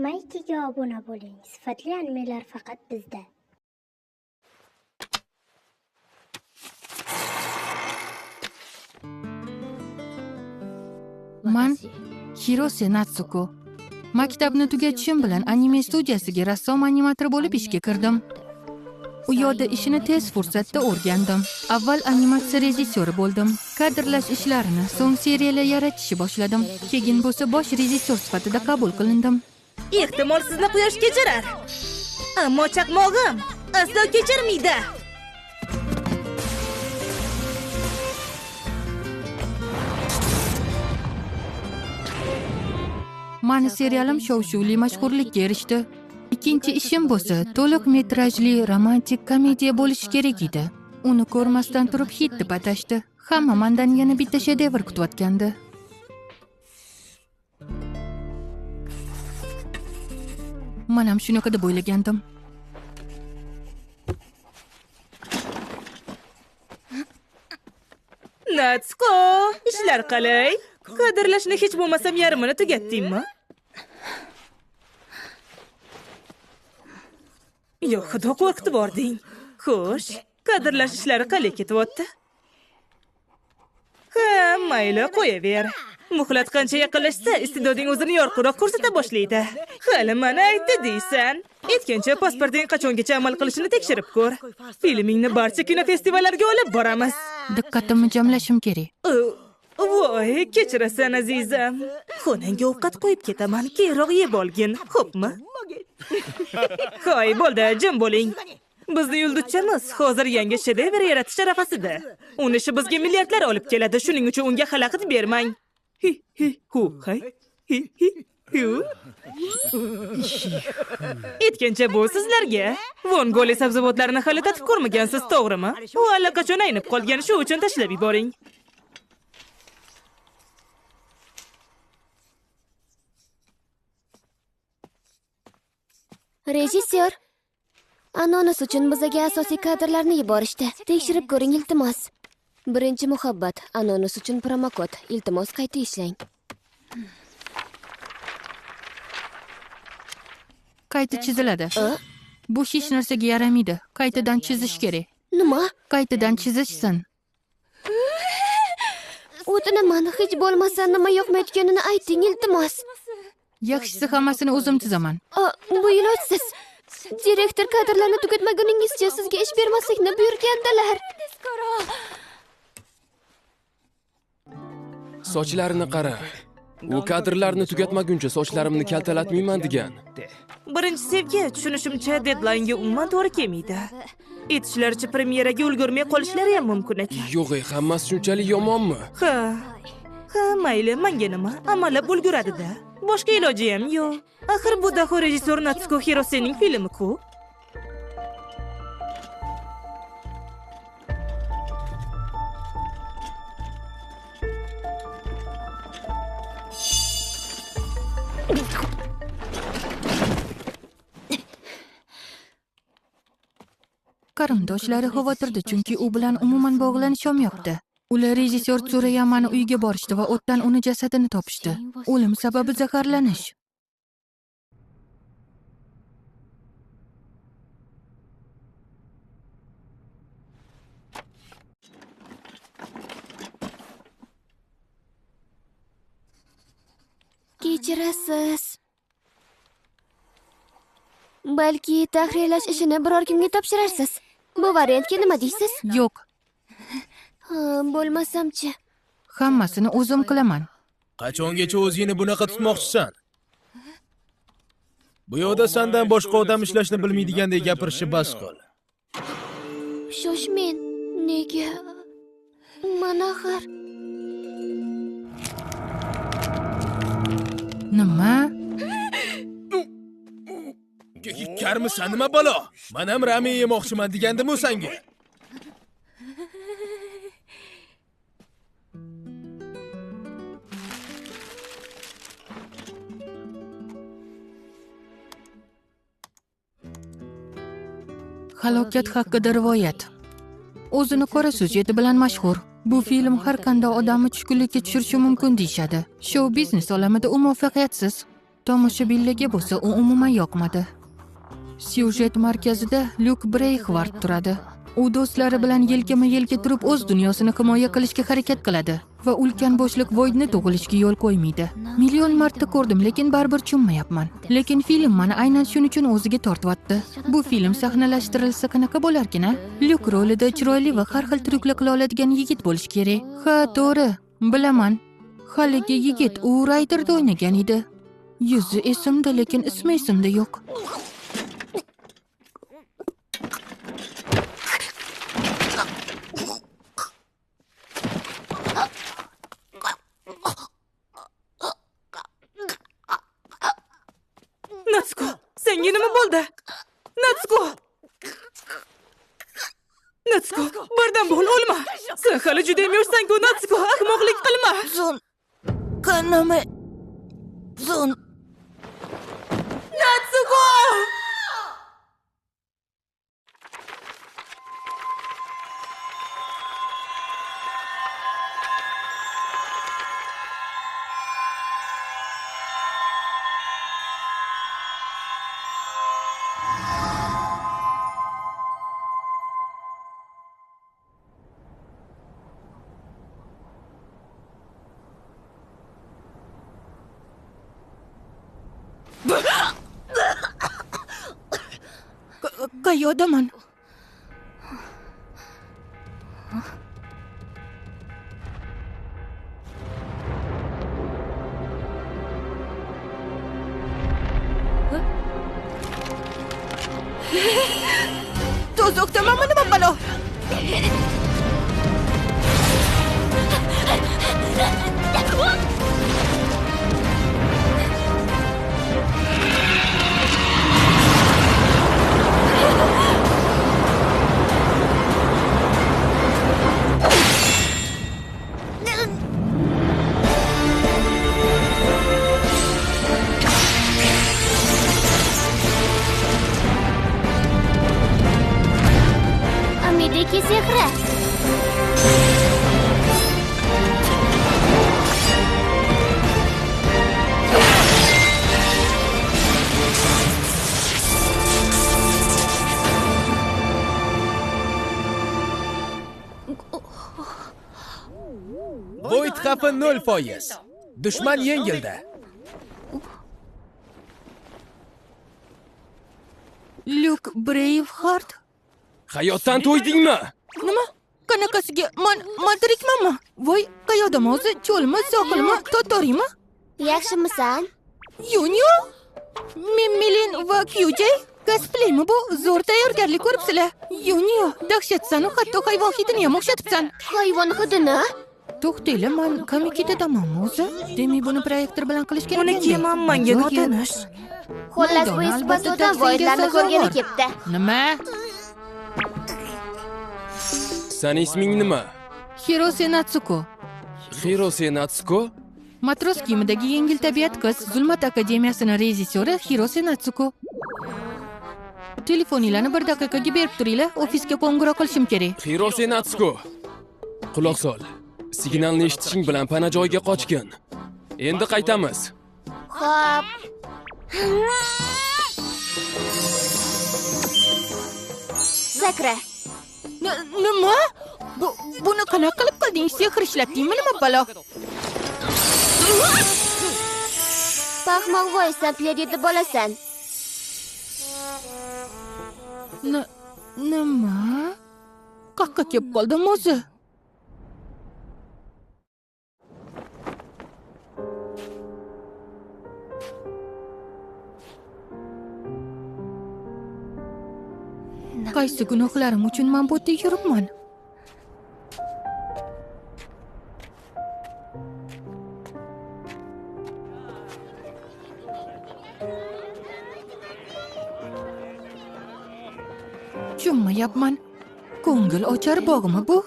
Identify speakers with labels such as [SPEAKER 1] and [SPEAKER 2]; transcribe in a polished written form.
[SPEAKER 1] Maykiga obuna bo'ling. Sifatli animelar faqat bizda.
[SPEAKER 2] Man Hirose Natsuko. Maktabni tugatishim bilan anime studiyasiga rassom animator bo'lib ishga kirdim. U yerda ishini tez fursatda o'rgandim. Avval animatsiya rejissyori bo'ldim. Kadrlash ishlarini, so'ng seriyalar yaratishni boshladim. Keyin bo'lsa bosh rejissyor sifatida qabul qilindim.
[SPEAKER 3] Ehtimol sizni quyosh kechirar. Ammo chaqmog'im aslo kechirmaydi.
[SPEAKER 2] Mani serialim shov-shuvli mashhurlikka erishdi. Ikkinchi ishim bo'lsa, to'liq metrajli romantik komediya bo'lishi kerak edi. Uni ko'rmasdan turib hit deb atashdi. Hamma mendan yana bitta shedevr kutayotgandi. Men ham shunaqa deb o'ylagandim.
[SPEAKER 3] Natsuko, ishlar qalay? Qadrlashni hech bo'lmasam yarmini tugatdingmi? Yo'q, xudo qo'rqitib bording. Xo'sh, qadrlash ishlari qalay ketyapti? Ha, mayli, qo'yaver. Muhlat qancha yaqinlashsa, iste'doding o'zini yorqinroq ko'rsata boshlaydi. Hali mana aytdi deysan. Aytgancha pasporting qachongacha amal qilishini tekshirib ko'r. Filmingni barcha kinofestivallarga olib boramiz.
[SPEAKER 2] Diqqatimni jamlashim kerak.
[SPEAKER 3] Voy, kechirasan azizam. Xonangga ovqat qo'yib ketaman, keyinroq yeb olgin, xo'pmi? Hoy, bo'ldi, jim bo'ling. Bizni yulduzchamiz hozir yangi shedevr yaratish arafasida. Uni ishi bizga milliardlar olib keladi, shuning uchun unga xalaqit bermang. Hu, hay. Hu. Aytgancha bu sizlarga. Von Goli sabzavotlarini hali tatib ko'rmagansiz, to'g'rimi? U allaqachon aynib qolgan, shu uchun tashlab yuboring.
[SPEAKER 4] Rejissyor, Anonis uchun bizaga asosiy kadrlarni yuborishdi. Tekshirib ko'ring, iltimos. Birinchi muhabbat, Anonis uchun promokod. Iltimos qayta ishlang.
[SPEAKER 2] Qayta chiziladi. Bu hech narsaga yaramaydi. Qaytadan chizish kerak.
[SPEAKER 4] Nima?
[SPEAKER 2] Qaytadan chizishsin.
[SPEAKER 4] O'tinaman, hech bo'lmasa nima yoqmayotganini ayting, iltimos.
[SPEAKER 2] Yaxshisi hammasini o'zim chizaman.
[SPEAKER 4] Bu ilojsiz. Direktor kadrlarni tugatmaguningizcha sizga ish bermaslikni buyurgandilar.
[SPEAKER 5] Sochlarini qara. U kadrlarni tugatmaguncha sochlarimni kaltalatmayman degan.
[SPEAKER 3] Birinchi sevgi, tushunishimcha deadline-ga umuman to'g'ri kelmaydi. Aytishlaricha premyeraga ulgurmay qolishlari ham mumkin ekan.
[SPEAKER 5] Yo'q, hammasi shunchalik yomonmi?
[SPEAKER 3] Ha, mayli, menga nima? Amallab ulguradi-da. Boshqa iloji ham yo'q. Axir bu daho rejissyor Natsuko Hirosening filmi-ku.
[SPEAKER 2] Qarindoshlari xavotirda, chunki u bilan umuman bog'lanish olmayapti. Ular rejissyor Tsurayamani uyiga borishdi va o'tdan uni jasadini topishdi. O'lim sababi zaharlanish.
[SPEAKER 4] Kechirasiz. Balki tahrirlash ishini biror kimga topshirarsiz. Bu variantga nima deysiz?
[SPEAKER 2] Yo'q.
[SPEAKER 4] Bo'lmasamchi.
[SPEAKER 2] Hammasini o'zim qilaman.
[SPEAKER 6] Qachongacha o'zingni bunaqa tutmoqchisan? Bu yerda sendan boshqa odam ishlashni bilmaydigandek gapirishni bas qil.
[SPEAKER 4] Shoshmang. Nega? Mana axir.
[SPEAKER 2] Nima?
[SPEAKER 6] Karmisan nima balo? Men ham ramen yemoqchiman degandim-ku senga.
[SPEAKER 2] Halokat haqida rivoyat. O'zini qora syujeti bilan mashhur. Bu film har qanday odamni tushkunlikka tushirishi mumkin deyshadi. Shou biznes olamida u muvaffaqiyatsiz. Tomoshabinlarga bo'lsa u umuman yoqmadi. Syujet markazida Lyuk Breyxvart turadi. U do'stlari bilan yelkama-yelka turib o'z dunyosini himoya qilishga harakat qiladi va ulkan bo'shliq Voidni tug'ilishiga yo'l qo'ymaydi. Million marta ko'rdim, lekin baribir tushunmayapman. Lekin film meni aynan shuning uchun o'ziga tortyapti. Bu film sahnalashtirilsa qanaqa bo'larkin? Lyuk rolida chiroyli va har xil tryuklar qila oladigan yigit bo'lish kerak. Ha, to'g'ri. Bilaman. Haligi yigit u Rayderda o'ynagan edi. Yuzi esimda, lekin ismi esimda yo'q.
[SPEAKER 3] Natsuko, senga nima bo'ldi? Natsuko! Natsuko, birdan bo'l, o'lma. Sen hali juda ham yoshsan-ku, Natsuko, ahmoqlik qilma. Natsuko!
[SPEAKER 2] Qayerdaman? Do'zaxdamanmi nima balo?
[SPEAKER 4] Amideki sehri.
[SPEAKER 6] Void xavfi 0%. Dushman yengildi.
[SPEAKER 2] Lyuk Breyxvart?
[SPEAKER 5] Hayotdan to'ydingmi?
[SPEAKER 2] Nima? Qanaqasiga? Man tirikmanmi? Voy, qayerdaman o'zi? Cho'lmi, sohilmi, Totoriymi?
[SPEAKER 4] Yaxshimisan?
[SPEAKER 2] Yunyo? Milin va Kyujay? Cosplaymi bu? Zo'r tayyorgarlik ko'ribsizlar. Yunyo, dahshatsan, hatto hayvon hidini ham o'xshatibsan.
[SPEAKER 4] Hayvon hidini?
[SPEAKER 2] To'xtanglar, men komiketadamanmi o'zi? Demak, buni proyektor bilan qilish kerak.
[SPEAKER 3] Uni kim manga notanish?
[SPEAKER 4] Xullas, bu isbotdan Voidlarni ko'rgani kelibdi.
[SPEAKER 2] Nima?
[SPEAKER 5] Sani isming nima?
[SPEAKER 2] Hirose Natsuko.
[SPEAKER 5] Hirose Natsuko?
[SPEAKER 2] Matros kiyimidagi yengil tabiat qiz, Zulmat akademiyasining rejissyori Hirose Natsuko. Telefoninglarni bir daqiqaga berib turinglar, ofisga qo'ng'iroq qilishim kerak.
[SPEAKER 5] Hirose Natsuko. Quloq sol. Signalni eshitishing bilan pana joyga qochgin. Endi qaytamiz.
[SPEAKER 4] Xo'p. Sakra.
[SPEAKER 2] Nima? Buni qanaqa qilib qilding? Sehr ishlatdingmi nima balo?
[SPEAKER 4] Paxmoq voysan, pledida bo'lasan.
[SPEAKER 2] Nima? Qaqqa kelib qoldim o'zi. Qaysi gunohlarim uchun men bu yerda yuribman? Tushunmayapman. Ko'ngil ochar bog'mi bu?